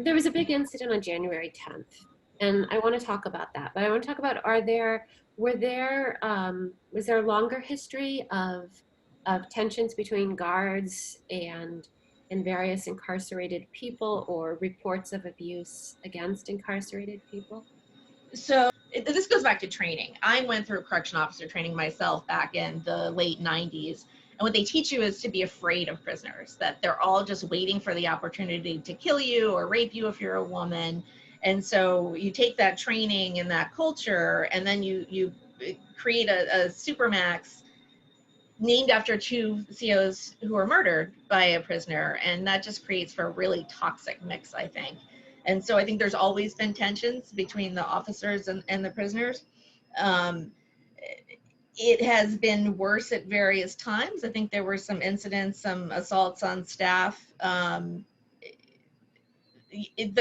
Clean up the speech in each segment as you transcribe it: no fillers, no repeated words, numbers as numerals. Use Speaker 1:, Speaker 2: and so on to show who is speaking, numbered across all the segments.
Speaker 1: there was a big incident on January 10th, and I want to talk about that. But I want to talk about was there a longer history of tensions between guards and various incarcerated people, or reports of abuse against incarcerated people?
Speaker 2: So this goes back to training. I went through correction officer training myself back in the late 90s. And what they teach you is to be afraid of prisoners, that they're all just waiting for the opportunity to kill you or rape you if you're a woman. And so you take that training and that culture, and then you create a supermax named after two COs who were murdered by a prisoner, and that just creates for a really toxic mix, I think. And so I think there's always been tensions between the officers and the prisoners. Um, it has been worse at various times. I think there were some incidents, some assaults on staff. The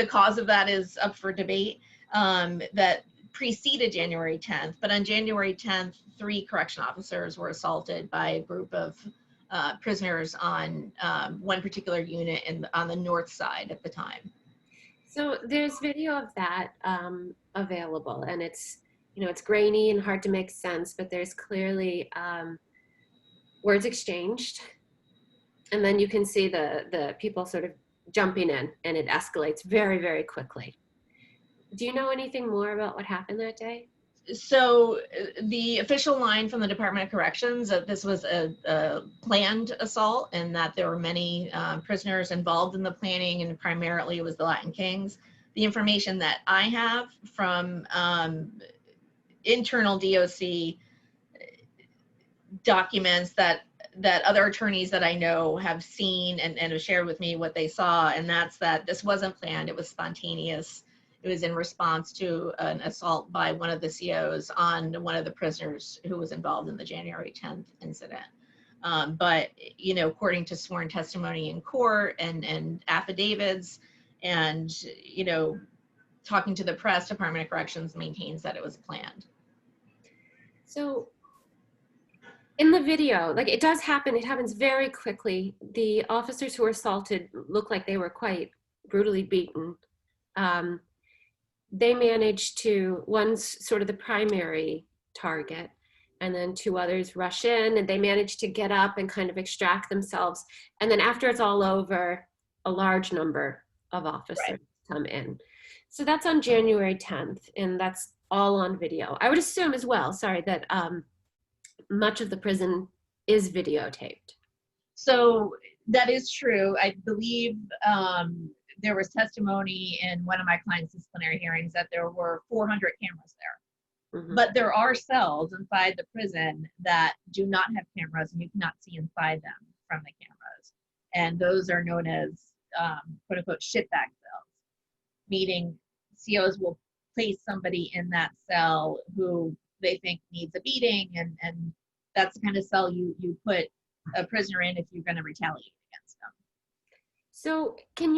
Speaker 2: cause of that is up for debate. That preceded January 10th, but on January 10th, 3 correction officers were assaulted by a group of prisoners on one particular unit on the north side at the time.
Speaker 1: So there's video of that available, and it's grainy and hard to make sense, but there's clearly words exchanged, and then you can see the people sort of jumping in, and it escalates very, very quickly. Do you know anything more about what happened that day?
Speaker 2: So the official line from the Department of Corrections that this was a planned assault, and that there were many prisoners involved in the planning, and primarily it was the Latin Kings. The information that I have from internal DOC documents that other attorneys that I know have seen and have shared with me what they saw, and that's that this wasn't planned, it was spontaneous. It was in response to an assault by one of the COs on one of the prisoners who was involved in the January 10th incident. But, according to sworn testimony in court and affidavits and, talking to the press, Department of Corrections maintains that it was planned.
Speaker 1: So in the video, like, it does happen, it happens very quickly. The officers who were assaulted look like they were quite brutally beaten. They managed to, one's sort of the primary target, and then 2 others rush in, and they manage to get up and kind of extract themselves. And then after it's all over, a large number of officers come in. So that's on January 10th, and that's all on video. I would assume as well, sorry, that much of the prison is videotaped.
Speaker 2: So that is true. I believe there was testimony in one of my client's disciplinary hearings that there were 400 cameras there. Mm-hmm. But there are cells inside the prison that do not have cameras, and you cannot see inside them from the cameras. And those are known as quote unquote shitbag cells, meaning COs will place somebody in that cell who they think needs a beating, and that's the kind of cell you put a prisoner in if you're going to retaliate against them.
Speaker 1: So can you